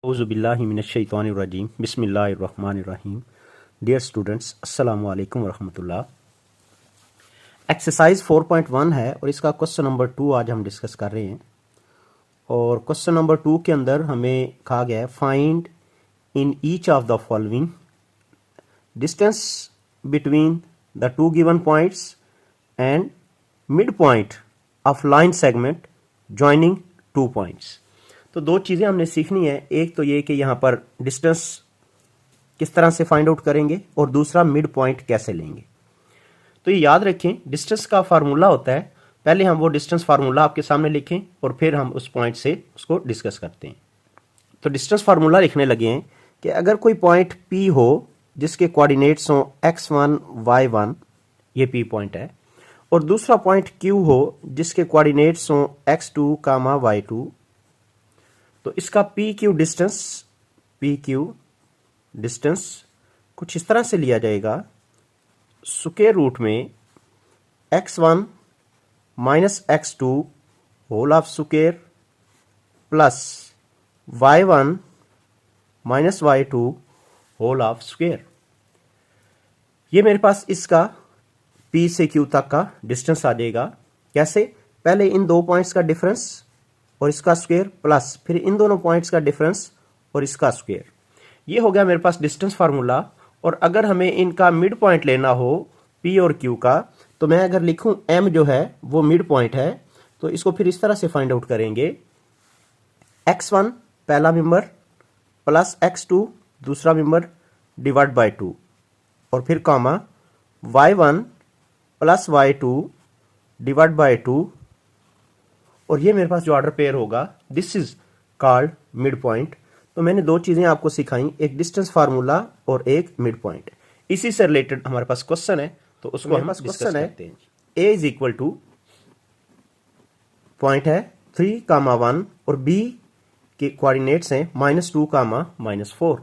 औज़ुबिल्लाहिमिनश्शैतानिर्रजीम बिस्मिल्लाहिर्रहमानिर्रहीम। Dear students, अस्सलामु अलैकुम वरहमतुल्लाह। एक्सरसाइज 4.1 है और इसका क्वेश्चन नंबर 2 आज हम डिस्कस कर रहे हैं। और क्वेश्चन नंबर 2 के अंदर हमें कहा गया है find in each of the following distance between the two given points and mid point of line segment joining two points. तो दो चीज़ें हमने सीखनी है, एक तो ये कि यहाँ पर डिस्टेंस किस तरह से फाइंड आउट करेंगे और दूसरा मिड पॉइंट कैसे लेंगे। तो ये याद रखें, डिस्टेंस का फार्मूला होता है, पहले हम वो डिस्टेंस फार्मूला आपके सामने लिखें और फिर हम उस पॉइंट से उसको डिस्कस करते हैं। तो डिस्टेंस फार्मूला लिखने लगे हैं कि अगर कोई पॉइंट P हो जिसके कोऑर्डिनेट्स हों x1 y1, ये P पॉइंट है, और दूसरा पॉइंट Q हो जिसके कोऑर्डिनेट्स हों x2, y2, तो इसका PQ डिस्टेंस कुछ इस तरह से लिया जाएगा, स्क्वायर रूट में x1 minus x2 whole of square plus y1 minus y2 whole of square. ये मेरे पास इसका P से Q तक का डिस्टेंस आ जाएगा। कैसे? पहले इन दो पॉइंट्स का डिफरेंस और इसका स्क्वायर प्लस फिर इन दोनों पॉइंट्स का डिफरेंस और इसका स्क्वायर। ये हो गया मेरे पास डिस्टेंस फार्मूला। और अगर हमें इनका मिड पॉइंट लेना हो P और Q का, तो मैं अगर लिखूं M जो है वो मिड पॉइंट है, तो इसको फिर इस तरह से फाइंड आउट करेंगे, x1 पहला मेंबर प्लस x2 दूसरा मेंबर डिवाइड बाय 2 और फिर comma y1 plus y2 divide by 2, और ये मेरे पास जो ऑर्डर पेयर होगा this is called mid point. तो मैंने दो चीजें आपको सिखाई, एक डिस्टेंस फार्मूला और एक मिड पॉइंट। इसी से रिलेटेड हमारे पास क्वेश्चन है, तो उसको हम डिस्कस करते हैं। A is equal two point है 3,1 और B के कोऑर्डिनेट्स हैं -2, -4।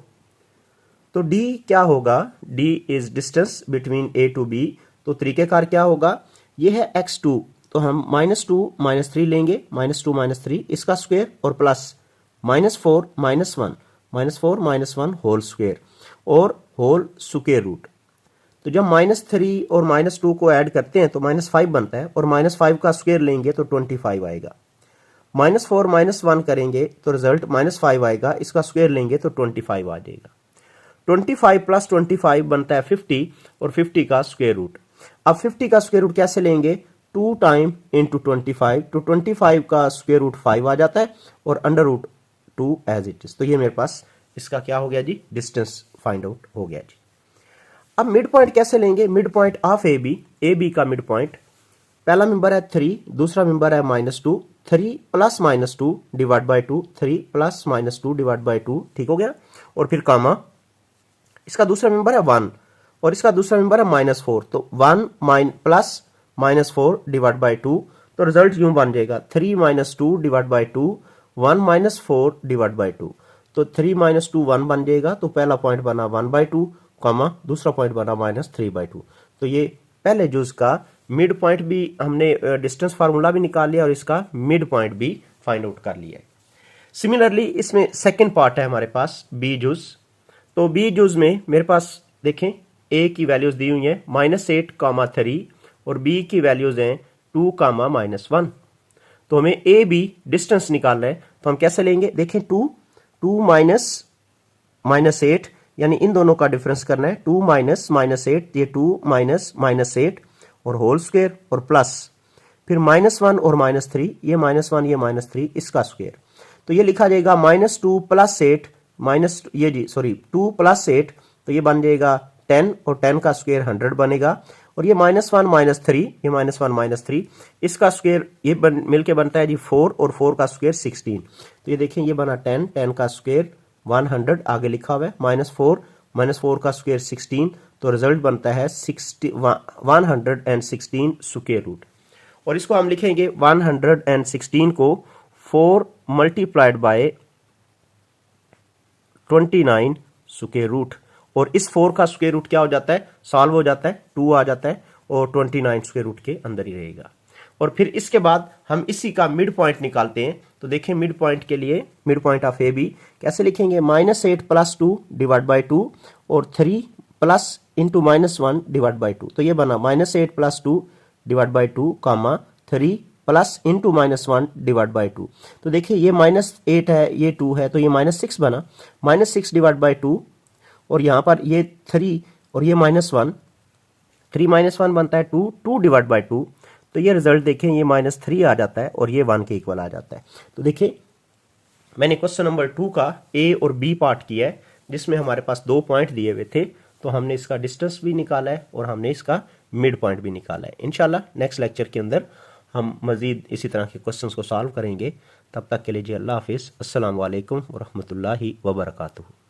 तो D क्या होगा? D is distance between A to B। तो तरीकेकार क्या होगा? ये है x2, तो हम -2 -3 लेंगे, -2 -3 इसका स्क्वायर और प्लस -4 -1 -4 -1 होल स्क्वायर और होल स्क्वायर रूट। तो जब -3 और -2 को ऐड करते हैं तो -5 बनता है, और -5 का स्क्वायर लेंगे तो 25 आएगा। -4 -1 करेंगे तो रिजल्ट -5 आएगा, इसका स्क्वायर लेंगे तो 25 आ जाएगा। 25 प्लस 25 बनता है 50 और 50 का स्क्वायर रूट। अब 50 का स्क्वायर रूट कैसे लेंगे? 2 टाइम इंटू 25, तो 25 का स्क्वायर रूट 5 आ जाता है और under root 2 as it is. तो ये मेरे पास इसका क्या हो गया जी? डिस्टेंस फाइंड आउट हो गया जी। अब मिड पॉइंट कैसे लेंगे? Mid point of A B का मिड पॉइंट, पहला मेंबर है 3, दूसरा मेंबर है -2, 3 plus -2 divide by 2, 3 plus -2 divide by 2, ठीक हो गया। और फिर कामा, इसका दूसरा मेंबर है 1 और इसका दूसरा मेंबर है -4, तो 1 प्लस -4 डिवाइड बाय 2, तो रिजल्ट यूं बन जाएगा 3 -2 डिवाइड बाय 2, 1 -4 डिवाइड बाय 2। तो 3 -2 1 बन जाएगा, तो पहला पॉइंट बना 1/2 कॉमा दूसरा पॉइंट बना -3/2। तो ये पहले जो इसका मिड पॉइंट भी हमने डिस्टेंस फार्मूला भी निकाल लिया और इसका मिड पॉइंट भी फाइंड आउट कर लिया है। सिमिलरली इसमें सेकेंड पार्ट है हमारे पास बी जूज। तो बी जूज में मेरे पास देखें ए की वैल्यूज दी हुई है -8, 3 और बी की वैल्यूज हैं 2, -1। तो हमें ए बी डिस्टेंस निकालना है, तो हम कैसे लेंगे? देखें 2 -8 यानी इन दोनों का डिफरेंस करना है, 2 -8, ये 2 -8 और होल स्क्वायर और प्लस फिर -1 और -3, ये -1 ये -3 इसका स्क्वायर। तो ये लिखा जाएगा -2 + 8 2 + 8, तो ये बन जाएगा 10 और 10 का स्क्वायर 100 बनेगा। और ये -1 -3, ये -1 -3 इसका स्क्वायर ये मिलके बनता है जी 4 और 4 का स्क्वायर 16। तो ये देखें ये बना 10, 10 का स्क्वायर 100 आगे लिखा हुआ है, -4 का स्क्वायर 16, तो रिजल्ट बनता है 116 स्क्वायर रूट। और इसको हम लिखेंगे 116 को 4 मल्टीप्लाइड बाय 29 स्क्वायर रूट, और इस 4 का स्क्वायर रूट क्या हो जाता है? सॉल्व हो जाता है, 2 आ जाता है और 29 स्क्वायर रूट के अंदर ही रहेगा। और फिर इसके बाद हम इसी का मिड पॉइंट निकालते हैं। तो देखिए मिड पॉइंट के लिए mid point of A B कैसे लिखेंगे, -8 + 2 डिवाइड बाई 2 और 3 प्लस इंटू -1 डिवाइड बाई 2। तो ये बना -8 + 2 divide by 2 comma 3 plus into -1 divide by 2। तो देखिए ये -8 है, ये 2 है, तो ये -6 बना, -6 डिवाइड बाई 2 और यहाँ पर ये 3 और ये -1, 3 - 1 बनता है 2, 2 डिवाइड बाई 2। तो ये रिजल्ट देखें ये -3 आ जाता है और ये 1 के इक्वल आ जाता है। तो देखिए मैंने क्वेश्चन नंबर 2 का ए और बी पार्ट किया है, जिसमें हमारे पास 2 पॉइंट दिए हुए थे। तो हमने इसका डिस्टेंस भी निकाला है और हमने इसका मिड पॉइंट भी निकाला है। इंशाल्लाह नेक्स्ट लेक्चर के अंदर हम मज़ीद इसी तरह के क्वेश्चंस को सॉल्व करेंगे। तब तक के लिए जी अल्लाह हाफिज़, अस्सलाम वालेकुम व रहमतुल्लाहि व बरकातुहू।